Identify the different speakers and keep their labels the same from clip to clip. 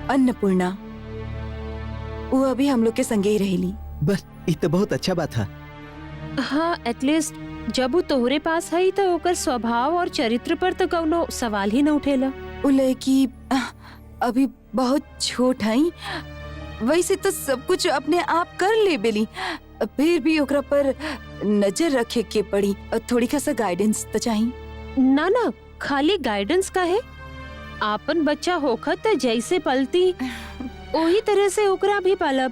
Speaker 1: अन्नपूर्णा, वो अभी हम लोग के संगे ही रहेली।
Speaker 2: बस ये तो बहुत अच्छा बात है।
Speaker 3: हाँ, एटलीस्ट जब वो तोहरे पास है तो ओकर स्वभाव और चरित्र पर तो कौनो सवाल ही न उठेला।
Speaker 1: वो लड़की अभी बहुत छोट है, वैसे तो सब कुछ अपने आप कर ले बेली, फिर भी ओकरा पर नजर रखे के पड़ी और थोड़ी खासा गाइडेंस तो चाहिए।
Speaker 3: ना ना, खाली गाइडेंस का है। आपन बच्चा होखत जैसे पलती वही तरह से ओकरा भी पालब।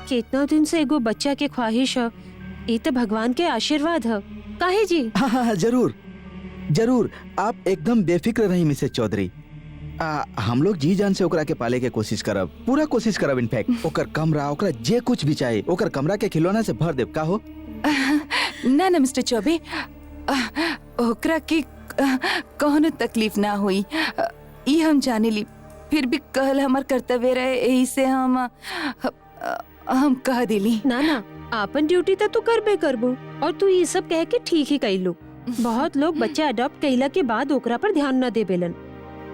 Speaker 3: कितना दिन से एगो बच्चा के ख्वाहिश है, ये तो भगवान के आशीर्वाद है। काहे जी?
Speaker 2: हाँ हाँ जरूर जरूर, आप एकदम बेफिक्र रही मिसेज चौधरी। हम लोग जी जान से ओकरा के पाले के कोशिश करब, पूरा कोशिश करब। इनफैक्ट ओकर कमरा, ओकरा जे कुछ भी चाहिए, ओकर कमरा के खिलौना से भर देब। का हो?
Speaker 1: ना ना मिस्टर चौबे, ओकरा के कौनो तकलीफ ना हुई, ये हम जाने ली। फिर भी कहल हमार कर्तव्य रहे, यही से हम कह दिली।
Speaker 3: ना ना, आपन ड्यूटी तो तू करबे करबो, और तू ये सब कह के ठीक ही कइलो। बहुत लोग बच्चा अडॉप्ट कइला के बाद ओकरा पर ध्यान न देबेलन।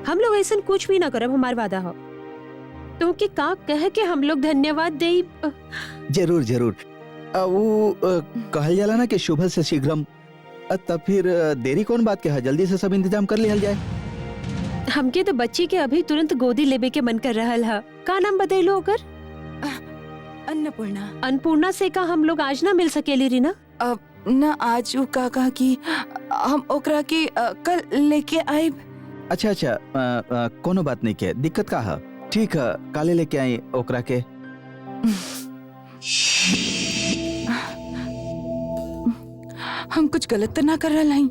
Speaker 3: हम लोग ऐसा कुछ भी ना करब, हमार वादा हो। तो के का कह के हम लोग धन्यवाद देई।
Speaker 2: जरूर जरूर। वो कहल जाला ना कि शुभ से शीघ्रम, तब फिर देरी कौन बात के है, जल्दी से सब इंतजाम कर लिया जाए।
Speaker 3: हमके तो बच्ची के अभी तुरंत गोदी लेबे के मन कर रहल है। का नाम बतैलो ओकर?
Speaker 1: अन्नपूर्णा।
Speaker 3: अन्नपूर्णा से का हम लोग आज ना मिल सकेली रीना?
Speaker 1: ना आज वो का कहा कि हम ओकरा के कल लेके आए।
Speaker 2: अच्छा अच्छा, कोनो बात नहीं के, दिक्कत का है? ठीक है, काले लेके आई ओकरा के।
Speaker 1: हम कुछ गलत तो ना कर रहा हैं?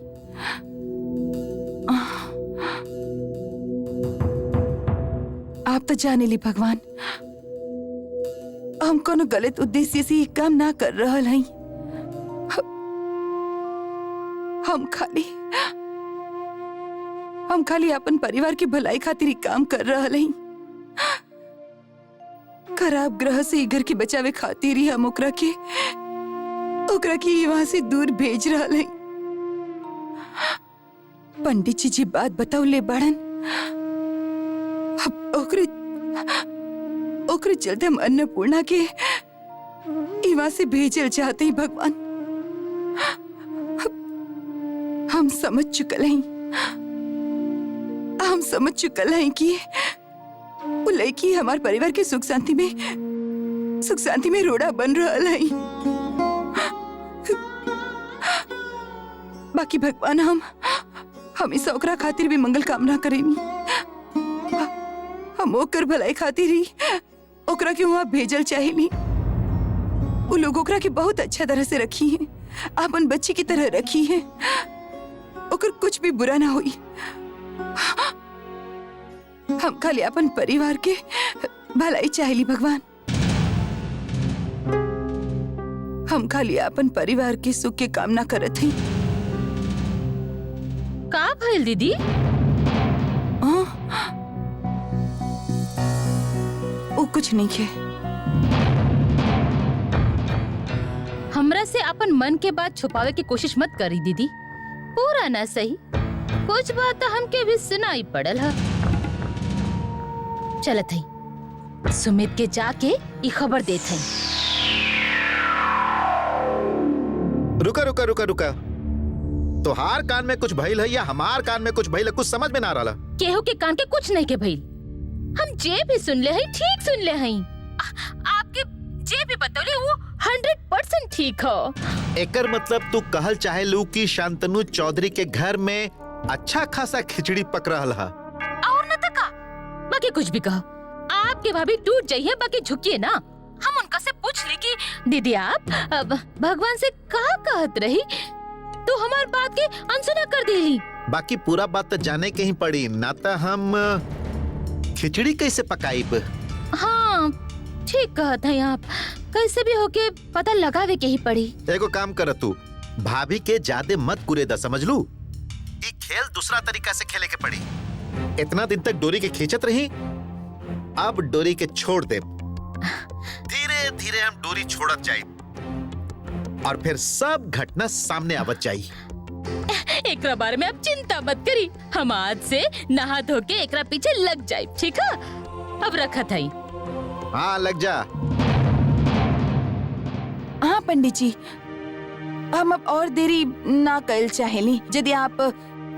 Speaker 1: आप तो जाने ली भगवान, हम कोनो गलत उद्देश्य से काम ना कर रहा हैं। हम खाली अपन परिवार की भलाई खातिर ही काम कर रहा हैं। खराब ग्रह से घर के बचावे खातिर ही हम ओकरा के वहां से दूर भेज रहा हैं। पंडित जी बात बताओ ले बाड़न, अब ओकरे चलते हम अन्नपूर्णा के वहां से भेजल चाहते हैं। भगवान, हम समझ चुकल हैं कि वो लड़की हमारे परिवार के सुख शांति में रोड़ा बन रहा है। बाकी भगवान, हम हमेशा ओकरा खातिर भी मंगल कामना करेनी। हम ओकर भलाई खातिर ही ओकरा के वहां भेजल चाहेनी। वो लोग ओकरा के बहुत अच्छा तरह से रखी हैं, अपन बच्ची की तरह रखी हैं। ओकर कुछ भी बुरा ना हुई। हम खाली अपन परिवार के भलाई चाहेली भगवान। हम खाली अपन परिवार के सुख के कामना करत हैं।
Speaker 4: का भइल दीदी?
Speaker 1: वो कुछ नहीं है।
Speaker 4: हमरा से अपन मन के बात छुपावे की कोशिश मत करी दीदी। पूरा ना सही, कुछ बात हमके भी सुनाई पड़ल है। चलत है, सुमित के जाके ये खबर देत है।
Speaker 5: रुका रुका रुका रुका, तोहार कान में कुछ भइल है या हमार कान में कुछ भइल है? कुछ समझ में ना रहा।
Speaker 4: केहू के कान के कुछ नहीं के भइल। हम जे भी सुन ले हैं ठीक सुन ले हैं। आपके जे भी बतौले वो 100% ठीक हो।
Speaker 5: एकर मतलब तू कहल चाहे लू कि शांतनु चौधरी के घर में अच्छा खासा खिचड़ी पक रहल है।
Speaker 4: और न तका बाकी कुछ भी कहो, आपके भाभी टूट जाइए, बाकी झुकिए ना। हम उनका से पूछ ली कि दीदी आप भगवान से कहा कहत रही, तो हमार बात के अनसुना कर देली।
Speaker 5: बाकी पूरा बात तो जाने के ही पड़ी, ना तो हम खिचड़ी कैसे पकाईब?
Speaker 4: हाँ ठीक कहत हैं आप, कैसे भी होके पता लगावे के ही पड़ी।
Speaker 5: एगो काम कर तू, भाभी के ज्यादा मत कुरेदा, समझ लू। ये खेल दूसरा तरीका से खेले के पड़ी। इतना दिन तक डोरी के खींचत रही, अब डोरी के छोड़ दे। धीरे धीरे हम डोरी छोड़त जाए और फिर सब घटना सामने आवत जाई।
Speaker 4: एकरा बारे में आप चिंता मत करी, हम आज से नहा धो के एकरा पीछे लग जाए, ठीक है? अब रखत हई।
Speaker 5: हाँ लग जा।
Speaker 1: हाँ पंडित जी, हम अब और देरी ना कल चाहेली। यदि आप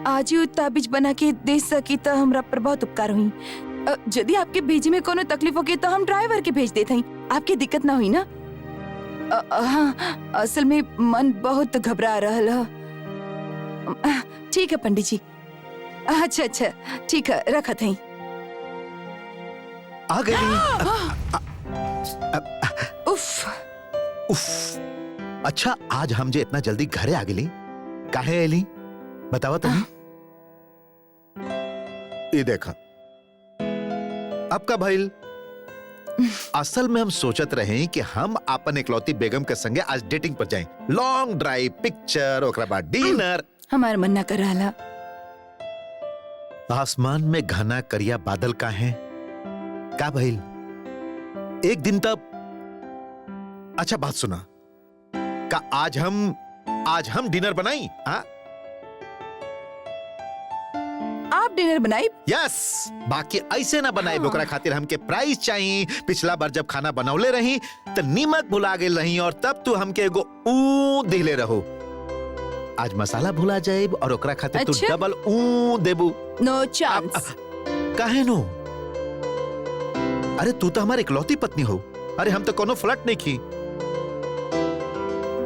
Speaker 1: आज ही ताबीज बना के दे सकी तो हमरा पर बहुत उपकार हुई। यदि आपके भेजे में कोनो तकलीफ होगी तो हम ड्राइवर के भेज देते हैं, आपकी दिक्कत ना हुई ना। हाँ, असल में मन बहुत घबरा रहा है। ठीक है पंडित जी। अच्छा अच्छा ठीक है, रखत है।
Speaker 5: आ गई।
Speaker 1: उफ।
Speaker 5: उफ। अच्छा आज हम जे इतना जल्दी घरे आ गई काहे एली बतावा तुम। ये देखा अब का भइल। असल में हम सोचत रहे कि हम अपन इकलौती बेगम के संगे आज डेटिंग पर जाएं, लॉन्ग ड्राइव, पिक्चर, ओकरा बाद डिनर।
Speaker 1: हमार मन न कर रहा।
Speaker 5: आसमान में घना करिया बादल का है का भइल एक दिन तब। अच्छा बात सुना, का आज हम डिनर बनाई। हाँ
Speaker 1: आप डिनर बनाई?
Speaker 5: यस, बाकी ऐसे ना बनाए। ओकरा खातिर हमके प्राइस चाहिए। पिछला बार जब खाना बनौले रही तो नीमक भुला गई रही और तब तू हमके एगो ऊ दिले रहो। आज मसाला भुला जाए और ओकरा खातिर तू
Speaker 1: अच्छा?
Speaker 5: डबल ऊ देबू।
Speaker 1: नो चांस।
Speaker 5: काहे नो? अरे तू तो हमारी इकलौती पत्नी हो। अरे हम तो कोनो फ्लर्ट नहीं की।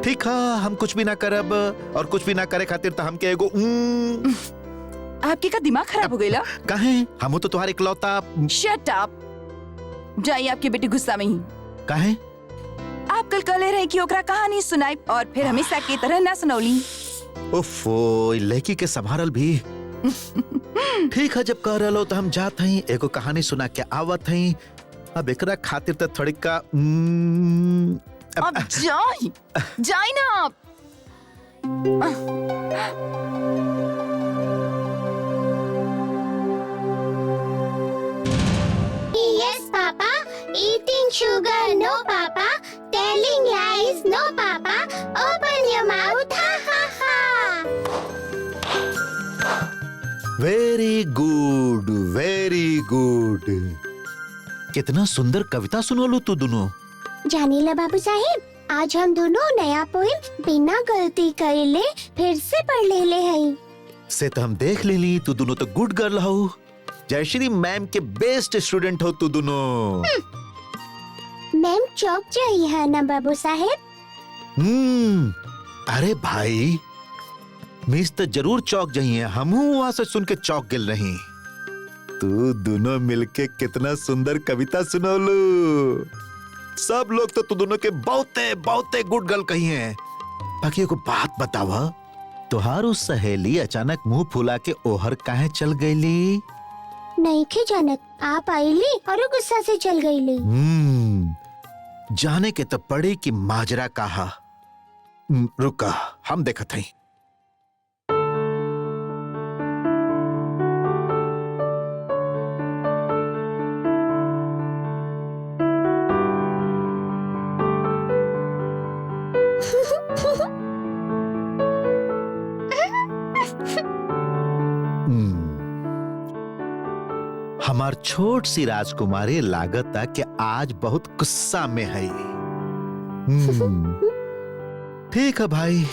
Speaker 5: ठीक है, हम कुछ भी ना करब और कुछ भी ना करे खातिर तो हमके एगो ऊ।
Speaker 1: आपके का दिमाग खराब हो गया?
Speaker 5: काहे? हम तो तुम्हारे इकलौता।
Speaker 1: Shut up. जाइए, आपके बेटी गुस्सा में ही।
Speaker 5: काहे?
Speaker 1: आप कल कह रहे कि ओकरा कहानी सुनाई और फिर हमेशा की तरह ना सुनौली।
Speaker 5: ओफो, लड़की के संभारल भी। ठीक है, जब कह रहे तो हम जात हई, एगो कहानी सुना के आवत हई। अब एकरा खातिर तो थोड़ी का
Speaker 1: अब जाई ना आप।
Speaker 6: Yes, Papa. Eating sugar, no, Papa. Telling lies, no, Papa. Open your mouth, ha ha ha.
Speaker 5: Very good, very good. कितना सुंदर कविता सुनोलू तू दोनों।
Speaker 6: जानीला बाबू साहेब, आज हम दोनों नया पोएम बिना गलती कइले फिर से पढ़ ले हई।
Speaker 5: से तो हम देख लेली, तू दोनों तो गुड गर्ल हो। जयश्री मैम के बेस्ट स्टूडेंट हो तू दोनों।
Speaker 6: मैम चौक जाई है ना बाबू साहेब?
Speaker 5: अरे भाई, मिस तो जरूर चौक जाइए। हमहू वहां से सुन के चौक गिल रही। तू दोनों मिलके कितना सुंदर कविता सुनोलू। सब लोग तो तू दोनों के बहुते बहुते गुड गर्ल कही हैं। बाकी एगो बात बतावा, तुहारू सहेली अचानक मुंह फुला के ओहर काहे चल गईली?
Speaker 6: नहीं के जानत, आप आईली और गुस्सा से चल गईली।
Speaker 5: जाने के तो पड़ी कि माजरा कहा। रुका, हम देखत हई। हमार छोट सी राजकुमारी लागता कि आज बहुत गुस्सा में है। ठीक है भाई,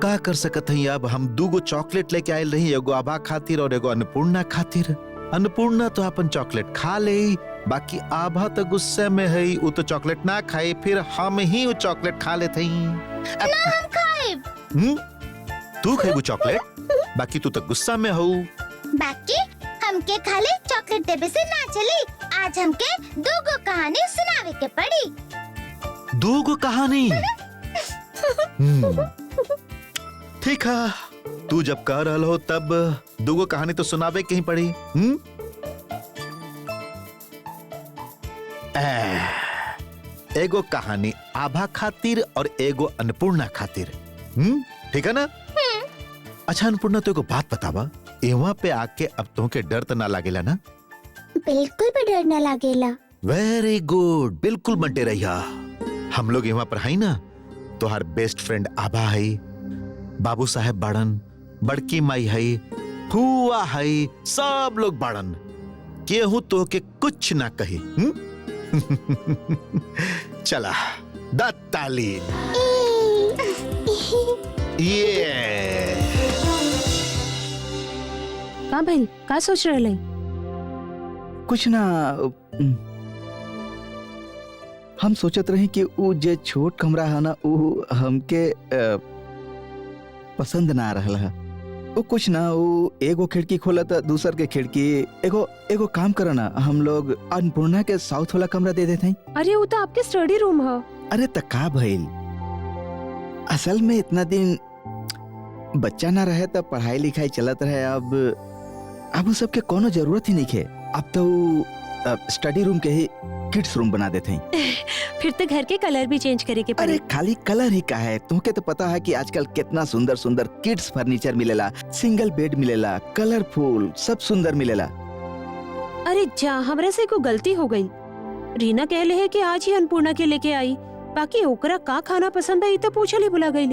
Speaker 5: का कर सकत हई। अब हम दूगो चॉकलेट लेके आयल रही, एगो आभा खातिर और एगो अन्नपूर्णा खातिर। अन्नपूर्णा तो अपन चॉकलेट खा ले, बाकी आभा तो गुस्से में है। वो तो चॉकलेट ना खाए, फिर हम ही वो चॉकलेट खा लेते ही।
Speaker 6: ना हम खाएब।
Speaker 5: तू खाएगू चॉकलेट, बाकी तू तो गुस्सा में हो।
Speaker 6: बाकी हमके खाली चॉकलेट देवे से ना चली। आज हमके दूगो कहानी सुनावे के पड़ी।
Speaker 5: दूगो कहानी? ठीक है, तू जब कह रहा हो तब दूगो कहानी तो सुनावे के ही पड़ी। एगो कहानी आभा खातिर और एगो अन्नपूर्णा खातिर। ठीक है ना? अच्छा अन्नपूर्णा, तो एगो बात बतावा, एवा पे आके अब तुमके डर तो ना लागेला ना?
Speaker 6: बिल्कुल भी डर ना लागेला।
Speaker 5: वेरी गुड, बिल्कुल मत डरइया। हम लोग यहाँ पर है ना, तोहार बेस्ट फ्रेंड आभा है, बाबू साहेब बाड़न, बड़की माई है, फुआ है, सब लोग बाड़न। केहू तो के कुछ ना कही। चला द ताली। ये
Speaker 3: का भाई का सोच रहे हैं?
Speaker 2: कुछ ना, हम सोचत रहे कि वो जे छोट कमरा है ना वो हमके पसंद ना आ रहा है। वो कुछ ना, वो एगो खिड़की खोला था, दूसर के खिड़की। एगो काम करो ना, हम लोग अन्नपूर्णा के साउथ वाला कमरा दे देते हैं।
Speaker 3: अरे वो तो आपके स्टडी रूम है।
Speaker 2: अरे तका भइल, असल में इतना दिन बच्चा ना रहे तो पढ़ाई लिखाई चलत रहे। अब सबके कोनो जरूरत ही नहीं है। अब तो स्टडी रूम के ही किड्स रूम बना देते हैं।
Speaker 3: फिर तो घर के कलर भी चेंज करे के
Speaker 2: अरे
Speaker 3: पड़े।
Speaker 2: खाली कलर ही का है, तुमके तो पता है कि आजकल कितना सुंदर सुंदर किड्स फर्नीचर मिलेला, सिंगल बेड मिलेला, कलरफुल, सब सुंदर मिलेला।
Speaker 3: अरे जा, हमरा से को गलती हो गई। रीना कह ले है कि आज ही अन्नपूर्णा के लेके आई, बाकी ओकरा का खाना पसंद है तो पूछल ही बुला गई।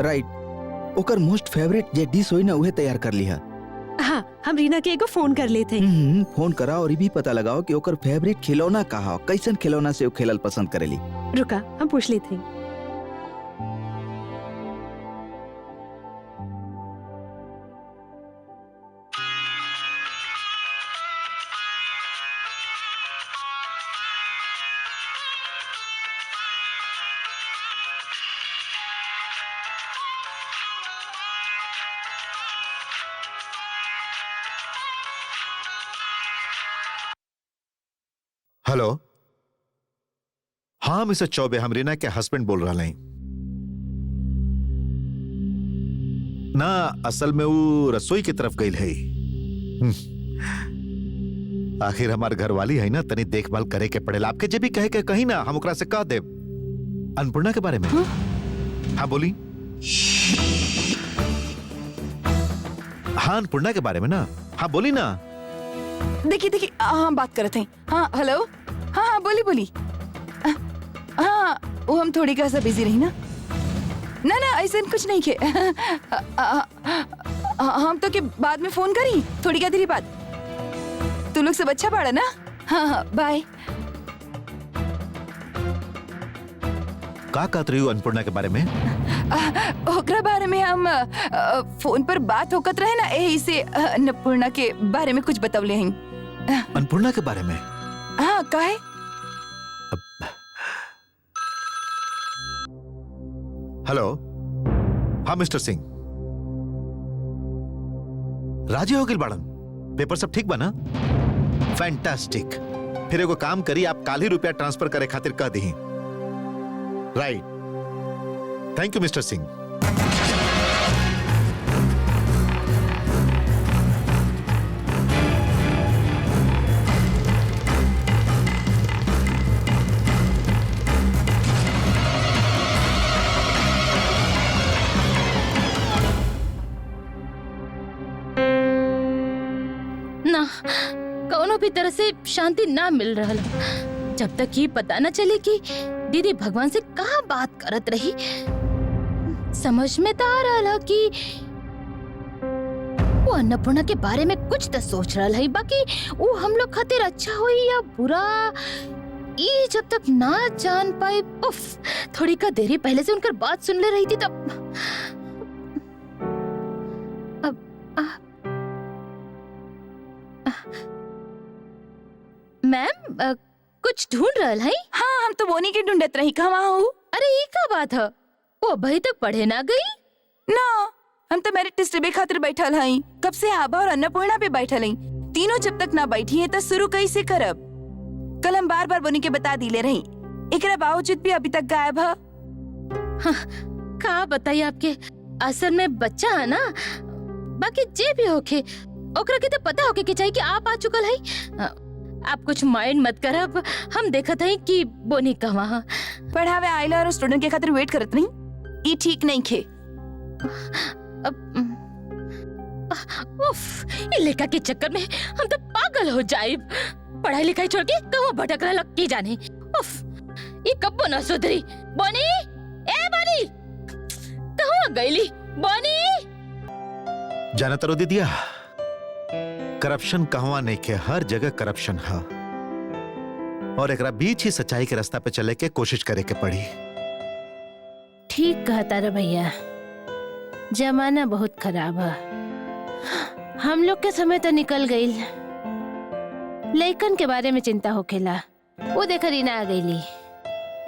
Speaker 2: राइट, ओकर मोस्ट फेवरेट जे डिश होई ना उहे तैयार कर लिहा।
Speaker 3: हाँ, हम रीना के एगो फोन कर लेते।
Speaker 2: फोन करा और ये भी पता लगाओ कि ओकर फेवरेट खिलौना का हो, कैसन खिलौना से वो खेलल पसंद करेली।
Speaker 3: रुका, हम पूछ लेते।
Speaker 5: हेलो, हाँ मिस्टर चौबे, हम रीना के हस्बैंड बोल रहा हैं ना। असल में वो रसोई की तरफ गई है। आखिर हमार घर वाली है ना, तनी देखभाल करे के पड़ेला। आपके जे भी कहे के कहीं ना, हम ओकरा से कह दे अन्नपूर्णा के बारे में। हाँ बोली। हाँ अन्नपूर्णा के बारे में ना, हाँ बोली ना।
Speaker 1: देखिए हम बात करते हैं। हाँ हेलो, हाँ बोली। हाँ वो हम थोड़ी का सा बिजी रही ना ऐसा कुछ नहीं के। हम तो के बाद में फोन करी, थोड़ी का देरी बाद। तू लोग सब अच्छा पड़ा ना? हाँ बाय।
Speaker 5: का कहत रही हो अन्नपूर्णा के बारे में?
Speaker 1: ओकरा बारे में हम फोन पर बात होकत रहे ना, यही से अन्नपूर्णा के बारे में कुछ बतवले हैं।
Speaker 5: अन्नपूर्णा के बारे में?
Speaker 1: हाँ काहे?
Speaker 5: हेलो, हाँ मिस्टर सिंह, राजी हो गिल बाड़न? पेपर सब ठीक बना? फैंटास्टिक। फिर एगो काम करी, आप काल ही रुपया ट्रांसफर करे खातिर कह दी। Right, thank you mister Singh.
Speaker 4: ना कौनो भी तरह से शांति ना मिल रहा, जब तक ये पता न चले कि दीदी भगवान से कहाँ बात करत रही। समझ में तो आ रहा कि वो अन्नपूर्णा के बारे में कुछ तो सोच रहा है, बाकी वो हम लोग खातिर अच्छा हो या बुरा ये जब तक ना जान पाए। उफ, थोड़ी का देरी पहले से उनकर बात सुन ले रही थी तब। मैम कुछ ढूंढ रहा है?
Speaker 1: हाँ हम तो बोनी के ढूंढत रही, कहाँ हूँ?
Speaker 4: अरे ये क्या बात है, वो अभी तक पढ़े ना गई
Speaker 1: ना? हम तो मेरिट टेस्ट बे खातिर बैठल हई, कब से आभा और अन्नपूर्णा पे बैठल हई। तीनों जब तक ना बैठी है तो शुरू कैसे करब? कल हम बार बार बोनी के बता दिले रही, एकरा बावजूद भी अभी तक गायब है।
Speaker 4: का बताइए आपके, असल में बच्चा है ना, बाकी जे भी होके ओकरा के तो पता होके के चाहिए कि आप आ चुकल है। आप कुछ माइंड मत करब, हम देखत हई कि बोनी कहाँ है।
Speaker 1: पढ़ावे आइला और स्टूडेंट के खातिर वेट करत नहीं, ये ठीक नहीं खे।
Speaker 4: उफ, ये लेखा के चक्कर में हम तो पागल हो जाए। पढ़ाई लिखाई छोड़ के कहाँ भटक रहा लग के जाने। उफ, ये कब ना सुधरी। बोनी, ए बोनी, कहाँ गईली? बोनी,
Speaker 5: जाना तरो दीदिया, करप्शन कहवा नहीं के, हर जगह करप्शन है और एकरा बीच ही सच्चाई के रास्ता पे चले के कोशिश करे के पड़ी।
Speaker 4: ठीक कहता रे भैया, जमाना बहुत खराब है। हम लोग के समय तो निकल गई, लइकन के बारे में चिंता होखेला। वो देख रीना आ गईली,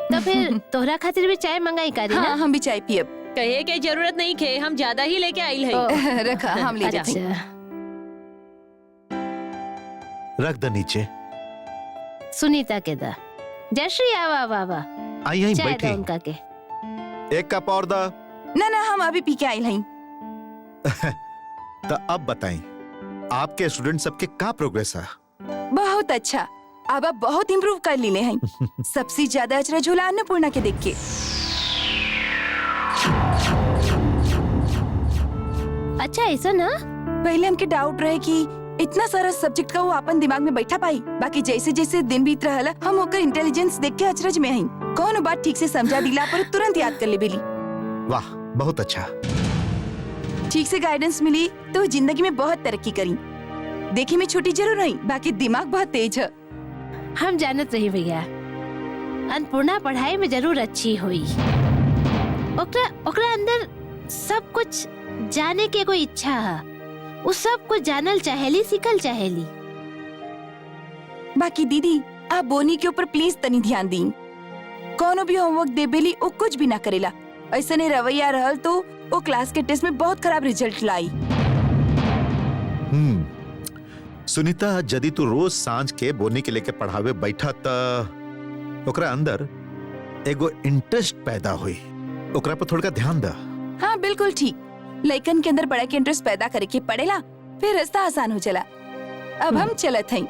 Speaker 4: तो फिर तोहरा खातिर भी चाय मंगाई का रीना?
Speaker 1: हाँ, हम भी चाय पियब।
Speaker 3: कहे के जरूरत नहीं खे, हम ज्यादा ही लेके आइल है।
Speaker 1: रखा, हम ले जाते हैं।
Speaker 4: अच्छा,
Speaker 5: रख दे नीचे।
Speaker 4: सुनीता के दा। जयश्री आवा आवा आवा,
Speaker 5: आई यहीं
Speaker 4: चाय
Speaker 5: बैठी,
Speaker 4: दो उनका के।
Speaker 5: एक कप और दा।
Speaker 1: ना ना, हम अभी पी के आइल हई।
Speaker 5: तो अब बताएं, आपके स्टूडेंट सबके का प्रोग्रेस है?
Speaker 1: बहुत अच्छा, अब आप बहुत इम्प्रूव कर लीले हैं। सबसे ज्यादा अचरज होला अन्नपूर्णा के देख के।
Speaker 4: अच्छा ऐसा ना?
Speaker 1: पहले हमके डाउट रहे कि इतना सारा सब्जेक्ट का वो अपन दिमाग में बैठा पाई, बाकी जैसे जैसे दिन बीत रहला हम ओकर इंटेलिजेंस देख के अचरज में हई। कौन बात ठीक से समझा दिला पर तुरंत याद कर ले बेली।
Speaker 5: वाह, बहुत अच्छा।
Speaker 1: ठीक से गाइडेंस मिली तो जिंदगी में बहुत तरक्की करी। देखी में छोटी जरूर रही, बाकी दिमाग बहुत तेज है।
Speaker 4: हम जानत रही भैया, अन्नपूर्णा पढ़ाई में जरूर अच्छी हुई। ओकरा अंदर सब कुछ जाने के कोई इच्छा है। वो सब कुछ जानल चाहेली, सीखल चाहेली।
Speaker 1: बाकी दीदी, आप बोनी के ऊपर प्लीज तनी ध्यान दी। कोनो भी होमवर्क दे बेली वो कुछ भी ना करेला। ऐसा नहीं रवैया रहल तो वो क्लास के टेस्ट में बहुत खराब रिजल्ट लाई।
Speaker 5: सुनीता, यदि तू रोज सांझ के बोनी के लेके पढ़ावे बैठा त ओकरा अंदर एगो इंटरेस्ट पैदा हुई। ओकरा पर थोड़ा ध्यान दा।
Speaker 1: हाँ बिल्कुल ठीक। लइकन के अंदर बड़ा के इंटरेस्ट पैदा करे के पड़ेला, फिर रास्ता आसान हो चला। अब हम चलत हई।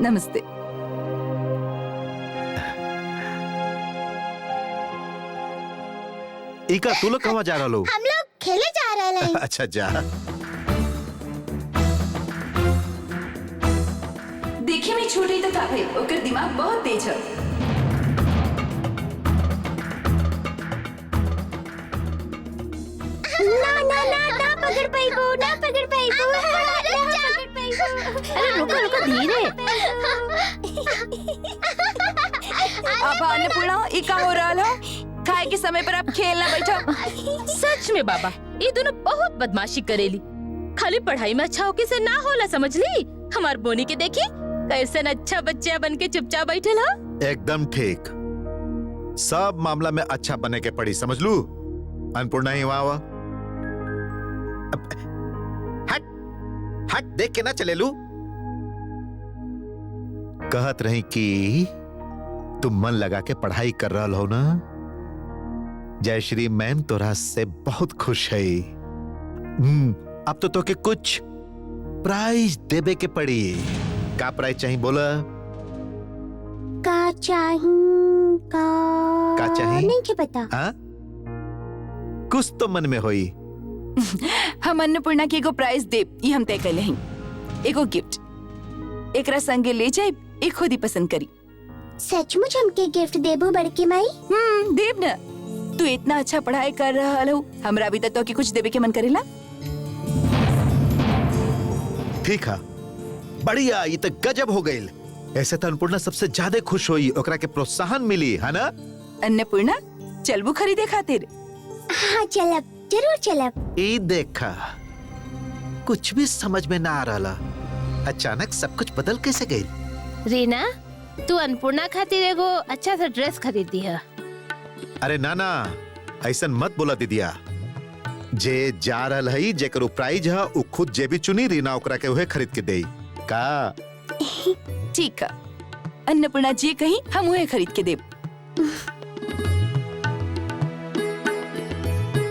Speaker 1: नमस्ते।
Speaker 5: इका तू लोग कहाँ जा रहा लो?
Speaker 6: हम लोग खेले जा रहे हैं।
Speaker 5: अच्छा जा।
Speaker 1: देखिए मैं छोटी तो था भाई, ओकर दिमाग बहुत तेज है।
Speaker 6: ना पकड़ पाइबो, ना पकड़ पाइबो।
Speaker 4: अरे रुको रुको, धीरे।
Speaker 1: अब अन्नपूर्णा, ई का हो रहा है? खाए के समय पर आप खेलना बैठो।
Speaker 4: सच में बाबा, ये दोनों बहुत बदमाशी करेली। खाली पढ़ाई में अच्छा होके से ना होला, समझ ली? हमार बोनी के देखी कैसे अच्छा बच्चा बन के चुपचाप बैठे ला।
Speaker 5: एकदम ठीक। सब मामला में अच्छा बने के पड़ी, समझ लू? अन्नपूर्णा ही वहाँ हुआ। हट हट, देख के ना चले लू। कहत रही कि तुम मन लगा के पढ़ाई कर रहा हो ना। जयश्री मैम तोरा से बहुत खुश है। अब तो के कुछ प्राइज देवे के पड़ी। का प्राइज चाहिए बोला?
Speaker 6: का चाहिए?
Speaker 5: का चाहिए?
Speaker 6: नहीं के पता।
Speaker 5: हाँ? कुछ तो मन में होई।
Speaker 1: हम अन्नपूर्णा के एगो प्राइज देब, ये हम तय कर लें। एगो गिफ्ट एकरा संगे ले जाए, एक खुद ही पसंद करी।
Speaker 6: सचमुच हमके गिफ्ट देबो बड़की माई?
Speaker 1: देब ना। तू इतना अच्छा पढ़ाई कर रहा हो, हमरा भी तो के कुछ देवे के मन करेला।
Speaker 5: ठीक है, बढ़िया, ये तो गजब हो गई। ऐसे तो अन्नपूर्णा सबसे ज्यादा खुश हुई, ओकरा के प्रोत्साहन मिली, है ना?
Speaker 1: अन्नपूर्णा, चलबू खरीदे खातिर?
Speaker 6: हाँ चलब, जरूर चलब।
Speaker 5: ये देखा, कुछ भी समझ में ना आ रहा। अचानक सब कुछ बदल कैसे गई?
Speaker 4: रीना, तू अन्नपूर्णा खातिर एगो अच्छा सा ड्रेस खरीदी है।
Speaker 5: अरे नाना, ऐसा मत बोला दीदिया। जे जा रहा है, जेकर प्राइज है, उ खुद जे भी चुनी, रीना ओकरा के उहे खरीद के देई का?
Speaker 1: ठीक है, अन्नपूर्णा जी कहीं हम उहे खरीद के देब।